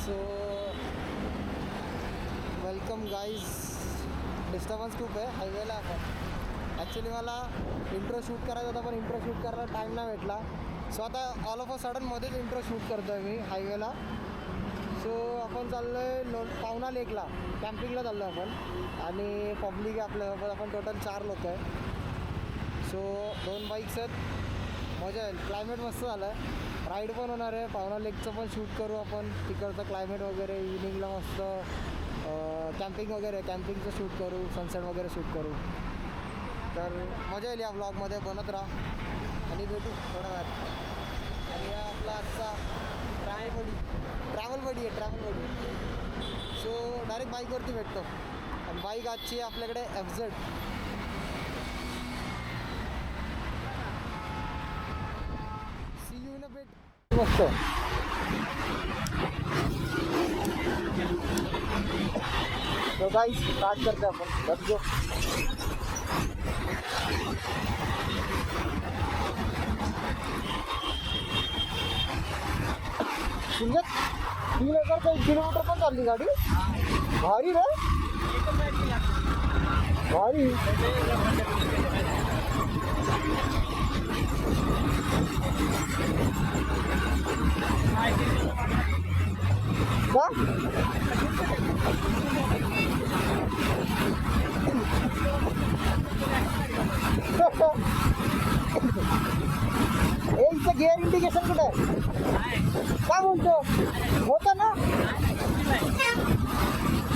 So welcome guys. Disturbance खूप आहे हायवेला. आपण ॲक्च्युली मला इंट्रो शूट करायचा होता, पण इंट्रो शूट करायला टाईम नाही भेटला. सो आता ऑल ऑफ अ सडन मध्येच इंट्रो शूट करतो आहे मी हायवेला. सो आपण चाललो आहे पावना लेकला, कॅम्पिंगला चाललो आहे आपण. आणि पब्लिक आहे आपल्यासोबत, आपण टोटल 4 लोक आहे. सो 2 बाईक्स आहेत, मजा येईल. क्लायमेट मस्त झालं आहे, राईड पण होणार आहे. पावना लेकचं पण शूट करू आपण, तिकडचं क्लायमेट वगैरे. इव्हिनिंगला मस्त कॅम्पिंग वगैरे, कॅम्पिंगचं शूट करू, सनसेट वगैरे शूट करू. तर मजा येईल या ब्लॉगमध्ये, बनत राहा आणि भेटू थोडा वेळात. आणि हा आपला आजचा ट्रॅव्हल बडी आहे. सो डायरेक्ट बाईकवरती भेटतो. आणि बाईक आजची आहे आपल्याकडे FZ. See you in a bit. मस्त. तो गाईस स्टार्ट करते आपण. Let's go. तुझ्या 3,000 पण चालली गाडी. भारी रे, भारी. का इथं गिअर इंडिकेशन कुठे आहे? काय बोलतो होतं ना?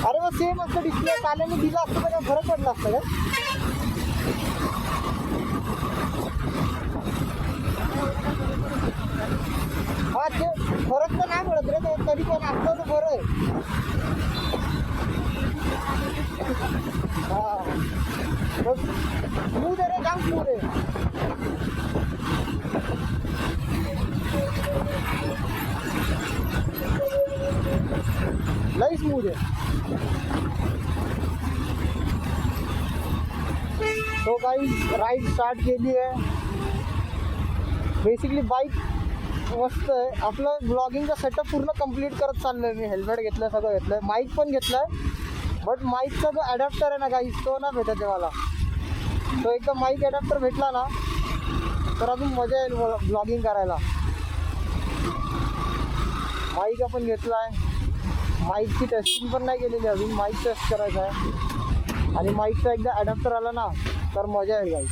अरे मग सेम असतं डिस्प्ले. काल्याने दिला असतं तर फरक पडला असतं का? हा, ते फरक तर नाही पडत रे, तरी पण असतं तर बरं आहे. हा, स्मूथ आहे रे, जाम स्मूथ आहे. लई स्मूथ आहे. तो काही राईड स्टार्ट केली आहे. बेसिकली बाईक मस्त आहे. आपलं ब्लॉगिंगचा सेटअप पूर्ण कंप्लीट करत चाललं आहे मी. हेल्मेट घेतलं आहे, सगळं घेतलं आहे, माईक पण घेतलं आहे. बट माईकचा जो ॲडॅप्टर आहे ना काही, तो ना भेटत आहे मला. तो एकदा माईक ॲडॅप्टर भेटला ना तर अजून मजा येईल ब्लॉगिंग करायला. माईक आपण घेतला आहे. माईकची टेस्टिंग पण नाही केलेली अजून, माईक टेस्ट करायचं आहे. आणि माईकचा एकदा ॲडॅप्टर आला ना तर मजा येईल गाई.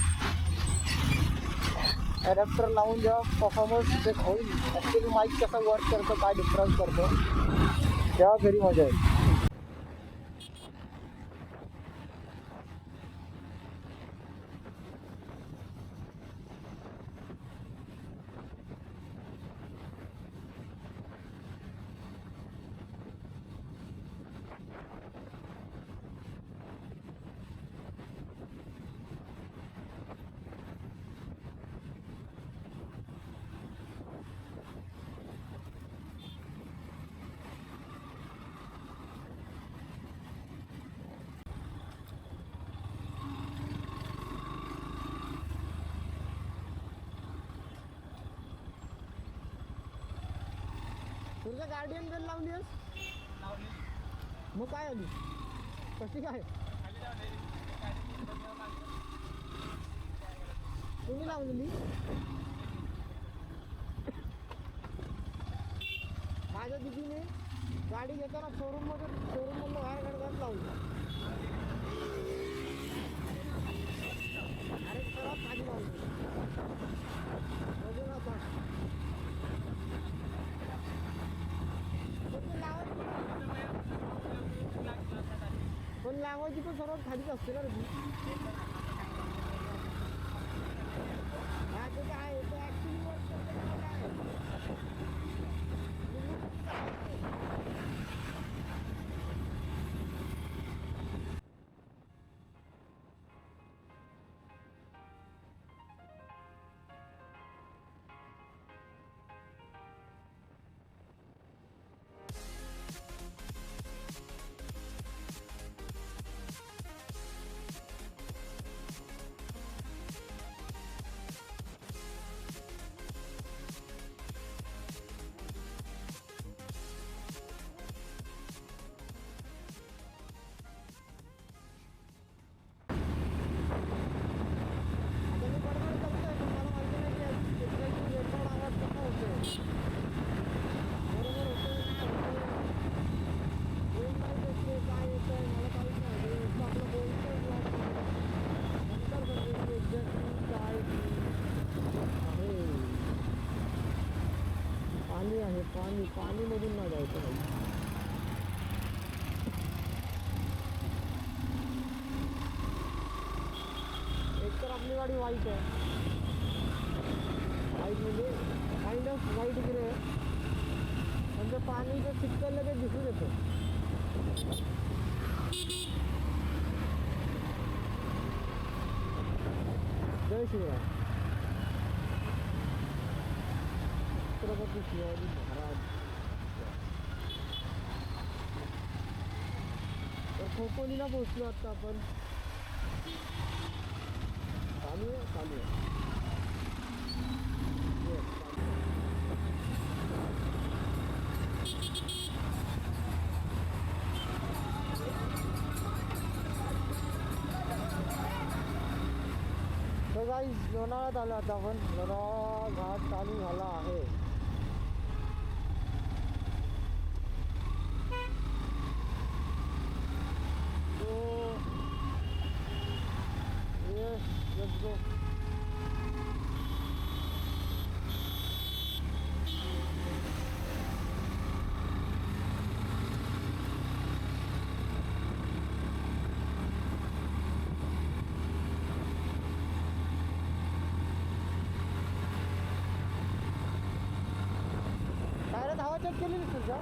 ॲडॅप्टर लावून जेव्हा परफॉर्मन्स चेक होईल, ॲक्च्युली माईक कसा वर्क करतो, काय डिफरन्स करतो, तेव्हा घरी मजा येईल. तुझं गार्डियन बेल लावली आहेस? मग काय आली कशी काय तुम्ही लावलेली? माझ्या दिदीने गाडी घेताना शोरूम मधून बाहेर काढताना लावली. अरे सर्वात खाली लावली. पण लावायची पण सर्वात खालीच असते ना रे ती. हा ते काय आहे, ते ॲक्च्युली वर्क करते काय. पाणीमधून नाही जायचं भाई. एक तर आपली गाडी वाईट आहे. वाईट म्हणजे काइंड ऑफ वाईट ग्रे आहे. म्हणजे पाणीचं चिक्कल लगेच दिसून येतं. जय शिवराय. छत्रपती शिवाजी महाराज. तर खोपोलीला पोहोचलो आता आपण. चालू आहे. Yes, चालू आहे. तर गाईज लोणावळ्यात आलो आता आपण. लोणावळा घाट चालू झाला आहे. Let's go. टायरात हवा चेक केलेली तुझ्या?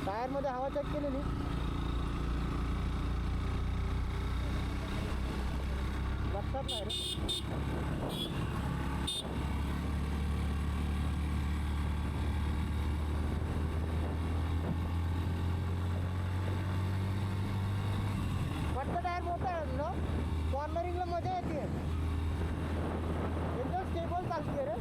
टायरमध्ये हवा चेक केलेली? लक्षात नाही रे. वाटतं टायर मोठा आहे ना. कॉर्नरिंगला मजा येते. एकदम स्टेबल चालते रे.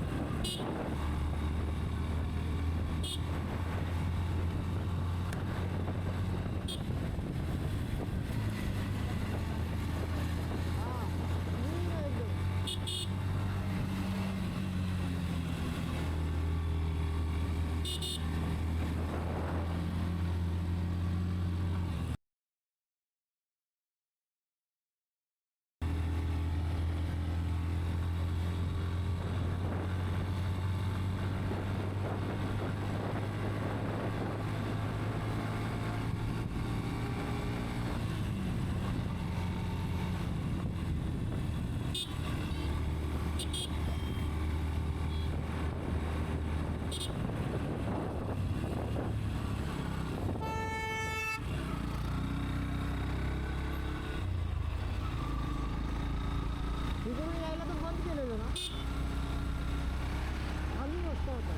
तिकडून यायला तर बंद केलेलं ना. खाली रस्ता होता.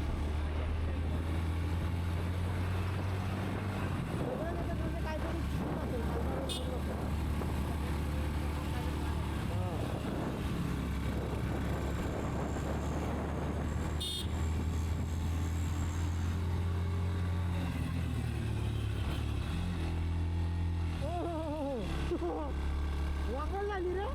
सगळं त्याच्यात म्हणजे काहीतरी असेल. वाकड झाली रे.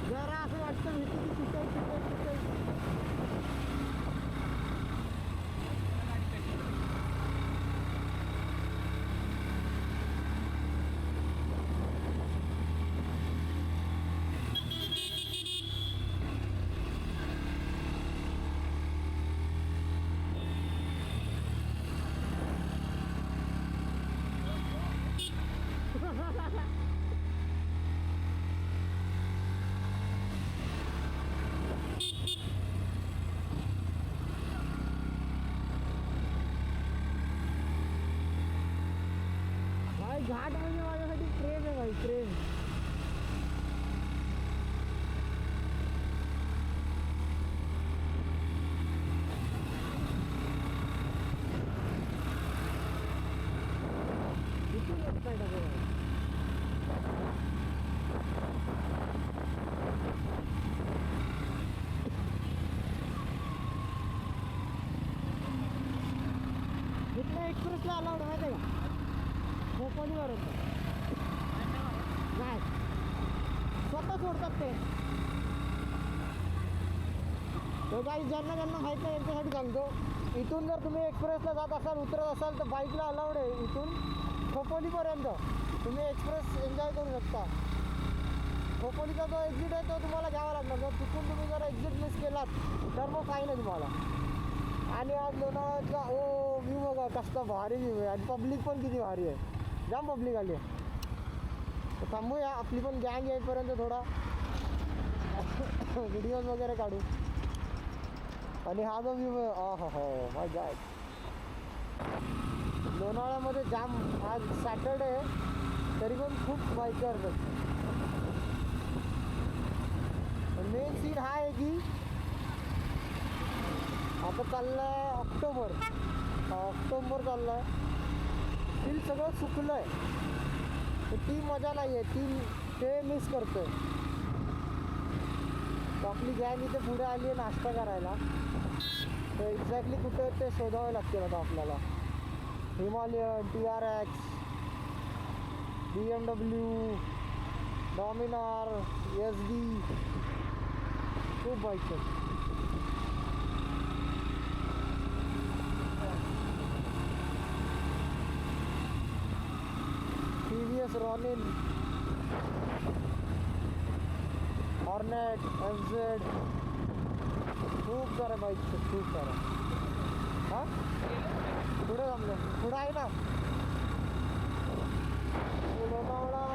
जरा असं वाटतं भीती चिकल. घाट म्हणजे माझ्यासाठी प्रेम आहे भाई. प्रेम. किती वेबसाईट आहे. इथल्या एक्सप्रेसला अलाउड माहिती आहे का? खोपोलीवर होतं. नाही स्वतः सोडतात ते. तो काही ज्यांना ज्यांना माहीत नाही यांच्यासाठी सांगतो. इथून जर तुम्ही एक्सप्रेसला जात असाल, उतरत असाल तर बाईकला अलाउड आहे. इथून खोपोलीपर्यंत तुम्ही एक्सप्रेस एन्जॉय करू शकता. खोपोलीचा जो एक्झिट आहे तो तुम्हाला घ्यावा लागणार. जर चुकून तुम्ही जर एक्झिट मिस केलात तर मग फाईन आहे तुम्हाला. आणि आज लोणावळ्यातला व्ह्यू बघा कसला भारी व्ह्यू आहे. आणि पब्लिक पण किती भारी आहे, जाम पब्लिक आली आहे. तर थांबूया, आपली पण गँग येईपर्यंत थोडा व्हिडिओज वगैरे काढू. आणि हा जो व्ह्यू आहे हो मजा आहे. लोणावळ्यामध्ये जाम, आज सॅटर्डे आहे तरी पण खूप बाईकर्स आहेत. मेन सीन हा आहे की आता चाललं आहे ऑक्टोबर चाललं आहे. स्टील सगळं सुकलं आहे. तर ती मजा नाही आहे, ते मिस करतो आहे. तर आपली गँग इथे पुढे आली आहे नाश्ता करायला. तर एक्झॅक्टली कुठे ते शोधावे लागतील आता आपल्याला. Himalayan, TRX, BMW, Dominar, SD, खूप बाईक्स आहेत. TVS रॉनिन, हॉर्नेट, FZ, खूप साऱ्या बाईक्स आहेत, खूप साऱ्या. हां पुढे जमलं, पुढं आहे ना लोणावळा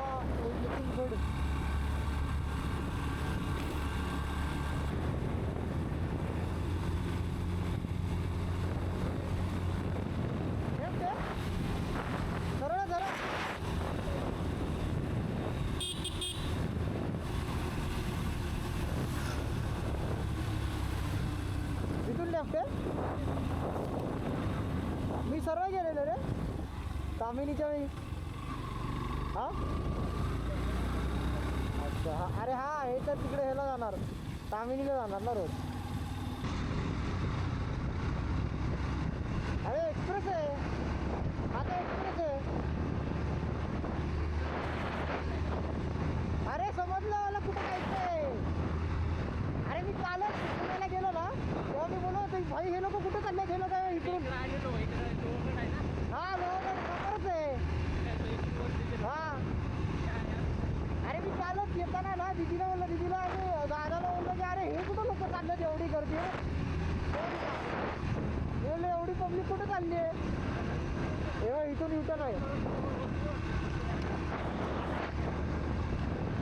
लुकिंग गुड. सरळ सरळ इथून लेफ्ट आहे. मी सरळ गेलेलो रे तामिनीच्या वेळी. हां अच्छा हां, अरे हां हे तर तिकडे ह्याला जाणार, तामिनीला जाणार ना रोज. अरे एक्सप्रेस आहे, हा तर एक्सप्रेस आहे. अरे समजलं मला कुठं जायचं आहे. अरे मी कालच पुण्याला गेलो ना तेव्हा मी बोललो होतो भाई हे लोक कुठं चालले, हे लोक इकडून. हां लोणावळा समोरच आहे. हां अरे मी कालच येताना ना दिदीला बोललो, दिदीला आणि दादाला बोललो की अरे हे कुठं लोक चालले एवढी गर्दी बोलले, एवढी पब्लिक कुठं चालली आहे. तेव्हा इथून युटर्न आहे.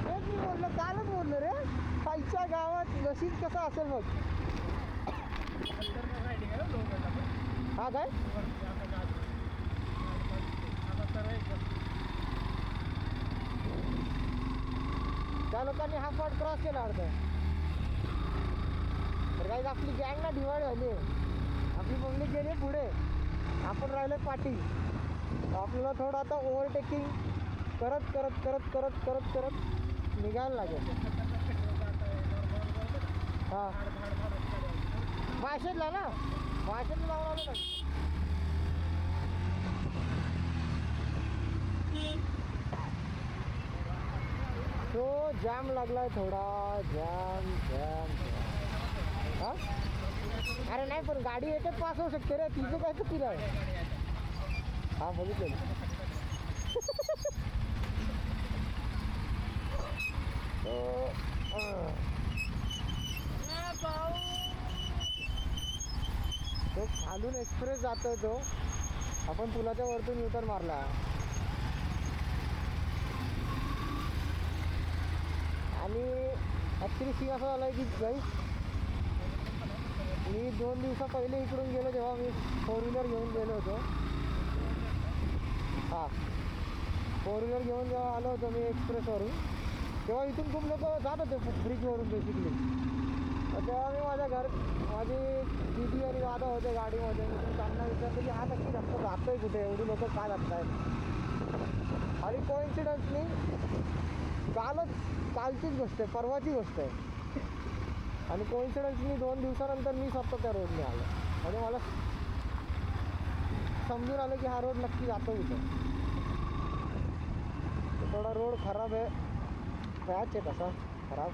तेच मी बोललो, कालच बोललो रे पायच्या गावात नशीब कसं असेल मग. हा काय त्या लोकांनी हा स्पॉट क्रॉस केला वाटतं. तर काही आपली गँग ना डिवाइड झाली. आपली पब्लिक गेली पुढे, आपण राहिले पाठी. आपल्याला थोडं आता ओव्हरटेकिंग करत करत करत करत करत करत निघायला लागेल. हां भाषेतला ना, भाषेतला जाऊन आलो ना. तो जाम लागलाय थोडा, जाम जाम जाम. हां अरे नाही पण गाडी एकच पास होऊ शकते रे, तिचं काय चुकीलं आहे. हां बघितलं तो खालून एक्सप्रेस जातोय. तो आपण पुलाच्या वरतून युटर्न मारला. आणि ॲक्च्युली सीन असं झालं आहे की गाईस, मी 2 दिवसा पहिले इकडून गेलो जेव्हा मी 4 व्हीलर घेऊन गेलो होतो. हां 4 व्हीलर घेऊन जेव्हा आलो होतो मी एक्सप्रेसवरून, तेव्हा इथून खूप लोक जात होते ब्रिजवरून बेसिकली. तेव्हा मी माझी दीदी आणि दादा होते गाडीमध्ये. मी त्यांना विचारलं की हा नक्की रस्ता जातो आहे कुठे, एवढी लोक का जात आहेत. आणि कोइन्सिडन्सनी कालचीच गोष्ट आहे, परवाची गोष्ट आहे. आणि कोइन्सिडन्सनी 2 दिवसानंतर मी स्वतः त्या रोडने आलो. म्हणजे मला समजून आलं की हा रोड नक्की जातो इथं. थोडा रोड खराब आहे, पॅच आहे तसा. खराब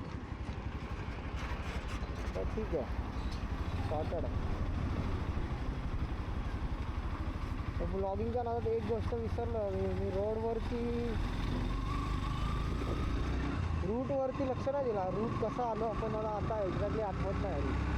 तर ठीक आहे, सॉर्टेड आहे. ब्लॉगिंगच्या नादात एक गोष्ट विसरलो मी रोडवरती रूटवरती लक्ष नाही दिला. रूट कसा आलो आपण मला आता एक्झॅक्टली आठवत नाही.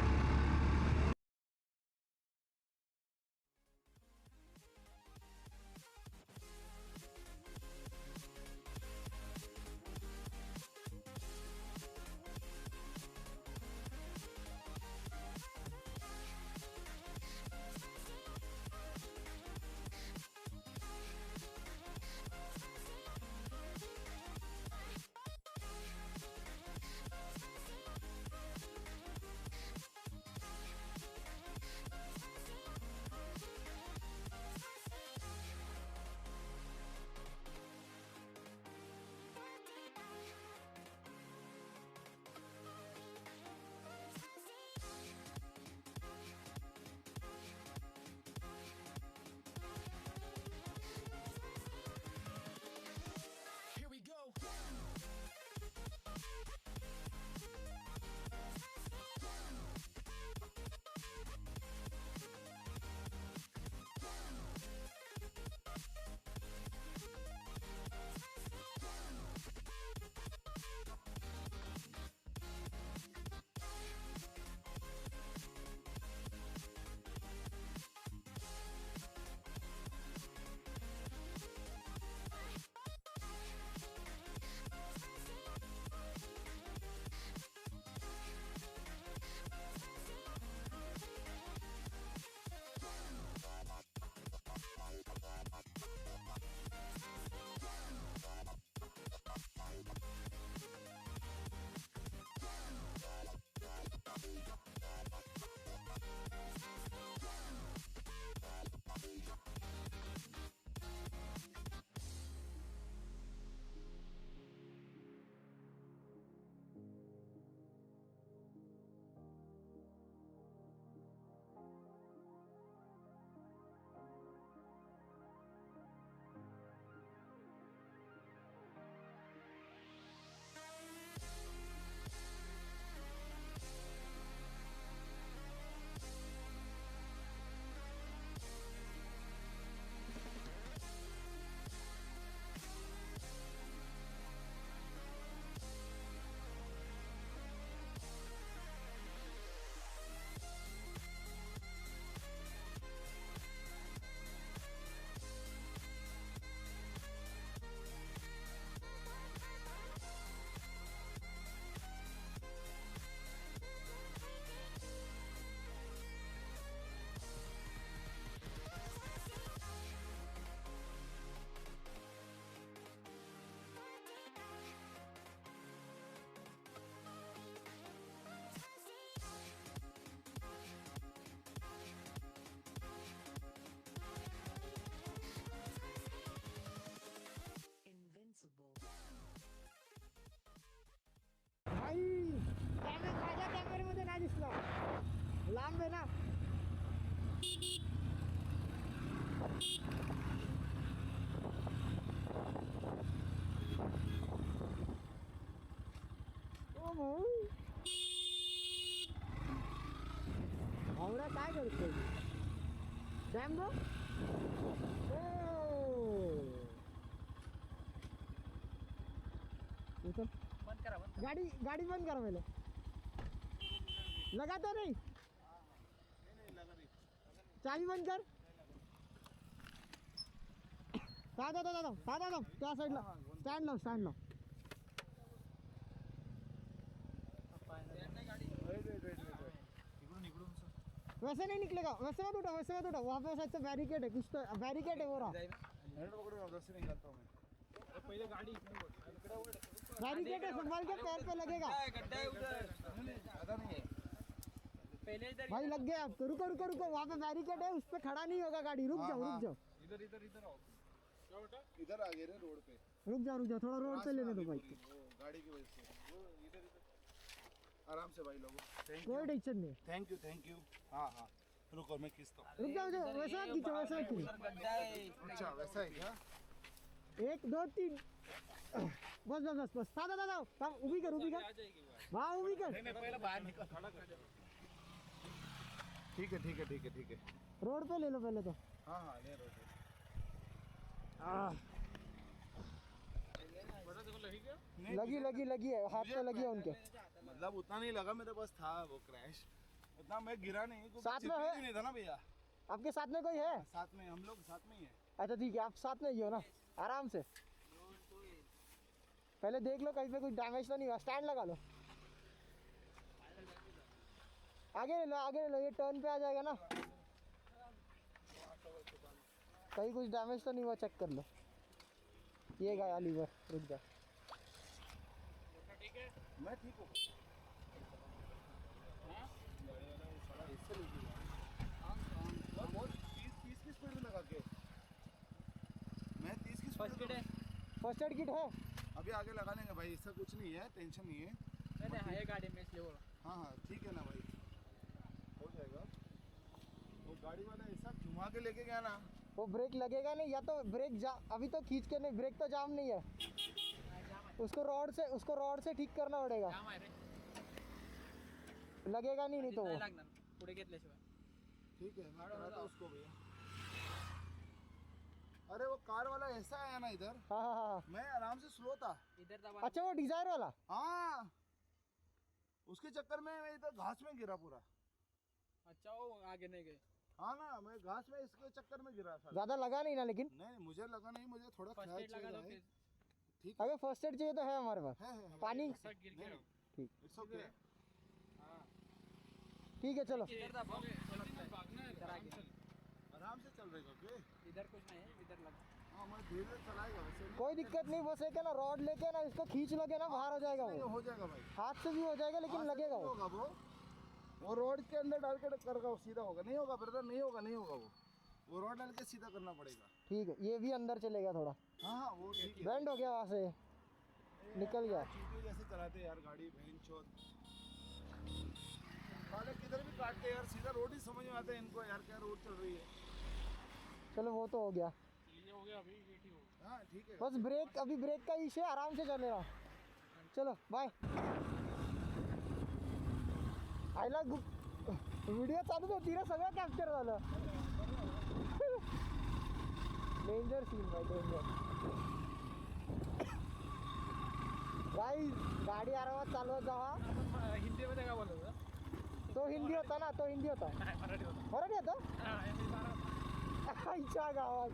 माझ्या कॅमेऱ्यामध्ये नाही दिसला, लांब आहे ना. आवडा काय करतोय डॅम गो. गाड़ी गाड़ी बंद करो पहले. लगा तो नहीं, चाबी बंद कर. दादा दादा दादा दादा त्या साईडला स्टँड लाव स्टँड लाव. वैसे नहीं निकलेगा, वैसे मत उठा वहाँ पे शायद से बैरिकेड है, कुछ तो बैरिकेड है वो रहा. पहले गाड़ी बैरिकेड है, संभाल के पैर पे लगेगा. पहले इधर भाई लग गया. तो रुको रुको रुको, वहाँ पे बैरिकेड है, उस पे खड़ा नहीं होगा गाड़ी. रुक जाओ इधर इधर इधर आओ. क्या बेटा इधर आ गए रे रोड पे. रुक जाओ थोड़ा रोड पे लेने दो बाइक. गाड़ी की वजह से इधर इधर आराम से भाई लोगों. कोई टेंशन नहीं. Thank you. हाँ हाँ रुको मैं खींचता हूँ. रुक जाओ वैसा खींचो वैसा खींचो. अच्छा वैसा है क्या. 1 2 3 बस बस बस बस दादा दादा थांब, उभी कर हाँ उभी कर. पहिलं बाहेर निकल. ठीक है ठीक है ठीक है ठीक है. रोड पे ले लो पहले तो. हाँ हाँ ले रोड. लगी है, हाथ पे लगी है उनके. मतलब उतना नहीं लगा, मेरे पास था वो क्रैश, उतना मैं गिरा नहीं. साथ में है? नहीं था ना भैया. आपके साथ में कोई है? साथ में हम लोग साथ में ही है. अच्छा ठीक है, आप साथ में ही हो ना, आराम से. पहले देख लो कहीं पे कुछ डैमेज तो नहीं हुआ. स्टैंड लगा लो. आगे ले लो, आगे ले लो, ये टर्न पे आ जाएगा ना. कहीं कुछ डैमेज तो नहीं हुआ, चेक कर लो. ये गया लीवर, रुक जा. मैं ठीक हूँ. बहुत 30 की स्पीड में लगा के. मैं 30 की स्पीड में. फर्स्ट एड किट है. अभी आगे लगा लेंगे भाई, इससे कुछ नहीं है, टेंशन नहीं है. है गाड़ी में इसलिए बोला. हाँ हाँ ठीक है ना भाई, हो जाएगा. वो गाड़ी वाला ऐसा घुमा के लेके गया ना. वो ब्रेक लगेगा नहीं, या तो ब्रेक जा अभी तो खींच के नहीं, ब्रेक तो जाम नहीं है. उसको रॉड से ठीक करना पड़ेगा. लगेगा नहीं तो वो. पुढे घेतल्याशिवाय. ठीक है मैं कराता हूँ उसको भैया. अरे वो कार वाला ऐसा आया ना इधर. हाँ हाँ हाँ. मैं आराम से स्लो था. इधर दबा. अच्छा वो डिजायर वाला. हाँ उसके चक्कर में मैं इधर घास में गिरा पूरा. अच्छा वो आगे नहीं गए. हाँ ना, मैं घास में इसके चक्कर में गिरा था. ज्यादा लगा नहीं ना लेकिन. नहीं मुझे लगा नहीं, मुझे थोड़ा फर्स्ट ख्याल एड लगा दो चाहिए. फिर. ठीक अगर फर्स्ट एड चाहिए तो है हमारे पास. है पानी. गिर गया. ठीक. It's okay. ठीक है चलो. इधर दबा. इधर आगे. आराम से चल रहेगा. ओके. इधर कुछ नहीं है, इधर लगा. हाँ मैं धीरे धीरे चलाएगा वैसे. कोई दिक्कत नहीं, बस एक है ना रॉड लेके ना इसको खींच लगे ना, बाहर हो जाएगा वो. हो जाएगा भाई. हाथ से भी हो जाएगा लेकिन हाथ से लगेगा नहीं वो. होगा वो रोड के अंदर डाल के करगा सीधा होगा. नहीं होगा ब्रदर, नहीं होगा वो रोड डाल के सीधा करना पड़ेगा. ठीक है, ये भी अंदर चलेगा थोड़ा. हाँ हाँ वो ठीक है. बेंड हो गया वहाँ से, निकल गया. चींटी जैसे चलाते यार गाड़ी, बहन चोद साले किधर भी काटते यार, सीधा रोड ही समझ में आता है इनको यार, क्या रोड चल रही है. चलो वो तो हो गया. ये हो गया. अभी ये ठीक हो. हाँ ठीक है. बस ब्रेक, अभी ब्रेक का इशू है, आराम से चलेगा. चलो बाय. आईला व्हिडिओ चालूच होती रे, सगळं कॅप्चर झालं. डेंजर सीन भाई, डेंजर. गाईज गाडी आरामात चालवत जावा. हिंदीमध्ये काय बोलत होता? तो हिंदी होता ना, तो हिंदी होता. मराठी होता. मराठी होता आईच्या गावात.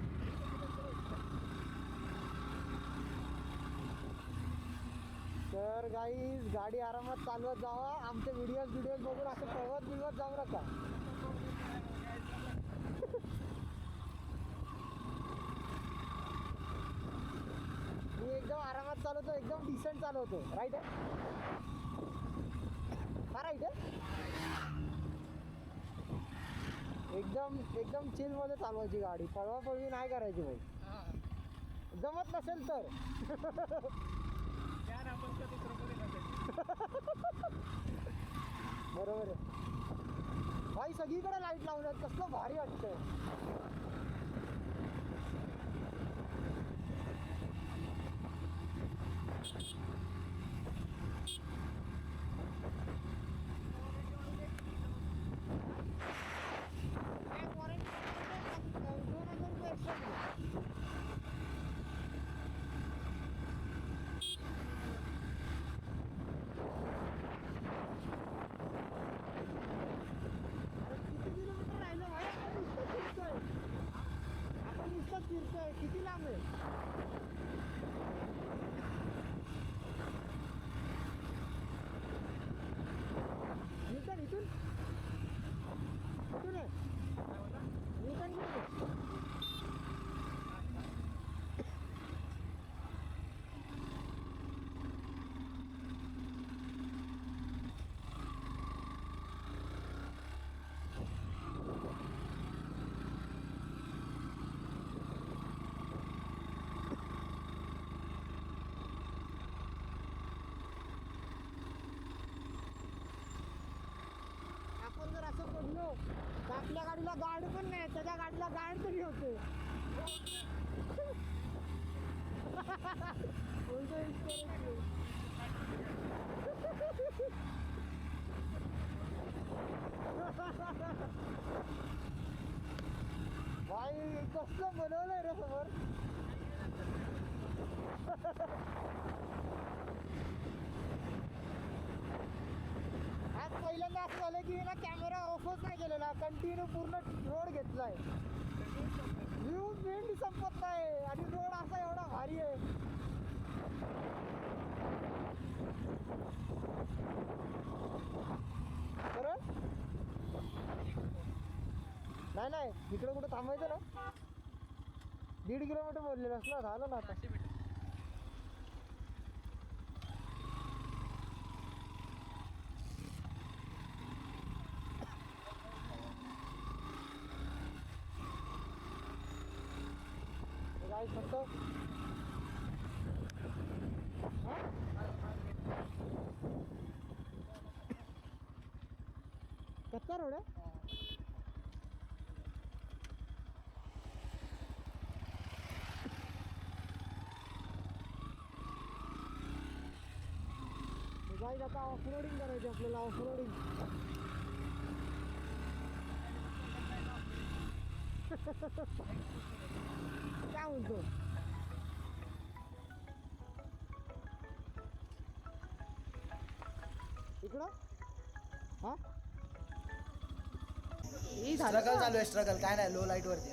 तर गाईज गाडी आरामात चालवत जावा. आमचे व्हिडिओज बघून असं पळवत जाऊ नका. मी एकदम आरामात चालवतो, एकदम डिसेंट चालवतो. राईट आहे हा, राईट आहे. एकदम चिल मध्ये चालवायची गाडी, पळवापळवी नाही करायची भाई. जमत नसेल तर. बरोबर आहे भाई, सगळीकडे लाईट लावल्यात, कसलं भारी वाटतंय. फिरतोय किती लांब आहे. इथून इथून आहे. इथून आपण जर असं पडलो तर आपल्या गाडीला गार्ड पण नाही, त्याच्या गाडीला गार्ड तरी होते. भाई कसलं बनवलंय रे समोर. आज पहिल्यांदा असं झालं की ना कॅमेरा ऑफच नाही केलेला, कंटिन्यू पूर्ण रोड घेतलाय. व्ह्यू विंड संपत नाही आणि रोड असा एवढा भारी आहे. बरं नाही नाही इकडे कुठं थांबायचं ना. 1.5 किलोमीटर बोललेलंस ना, झालं ना आता. काय फक्त कच्चा रोड आहे. गाईज आता ऑफरोडिंग करायची आपल्याला. ऑफरोडिंग काय म्हणतो. इकडं हा स्ट्रगल चालू आहे. स्ट्रगल काय नाही, लो लाईट वरती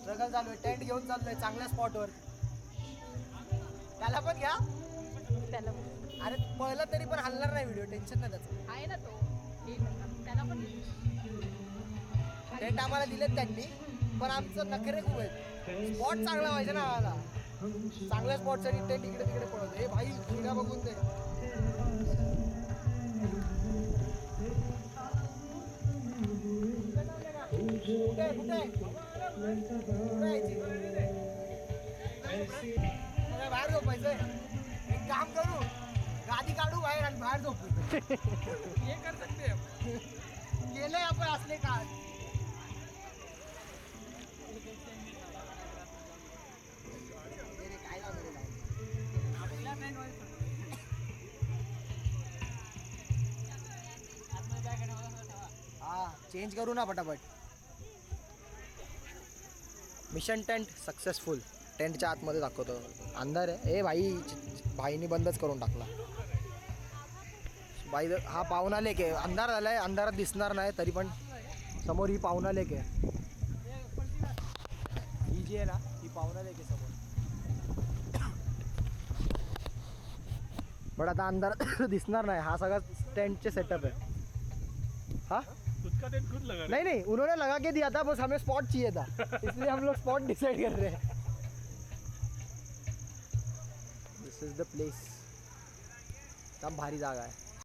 स्ट्रगल चालू आहे. टेंट घेऊन चाललोय चांगल्या स्पॉटवर. त्याला पण घ्या. त्याला अरे पळला तरी पण हलणार नाही व्हिडिओ, टेन्शन नाही त्याचं. आहे ना तो, त्याला पण टेंट आम्हाला दिलेत त्यांनी, पण आमचं नखरे खूप आहेत. स्पॉट चांगला पाहिजे ना आम्हाला. चांगल्या स्पॉटसाठी टेंट इकडे तिकडे पळवतो. हे भाई किडा बघून दे. कुठे कुठे बाहेर झोपायचंय. एक काम करू, गादी काढू बाहेर आणि बाहेर झोपू. ये कर सकते हैं. गेले आपण असले का. हा चेंज करू ना पटापट. Mission tent successful. टेंटच्या आतमध्ये दाखवतो. अंधार आहे. ए भाईनी बंदच करून टाकला. बाई हा पाहुणा लेक आहे. अंधार झालाय, अंधारात दिसणार नाही तरी पण समोर ही पाहुणा लेक आहे. ही जी आहे ना ही पाहुणा लेक आहे समोर. पण आता अंधारात दिसणार नाही. हा सगळा टेंटचे सेटअप है. हाँ खुद का टेंट खुद लगा. नहीं उन्होंने लगा के दिया था, बस हमें स्पॉट चाहिए था इसलिए हम लोग स्पॉट डिसाइड कर रहे हैं. दिस इज द प्लेस. एकदम भारी जागा है.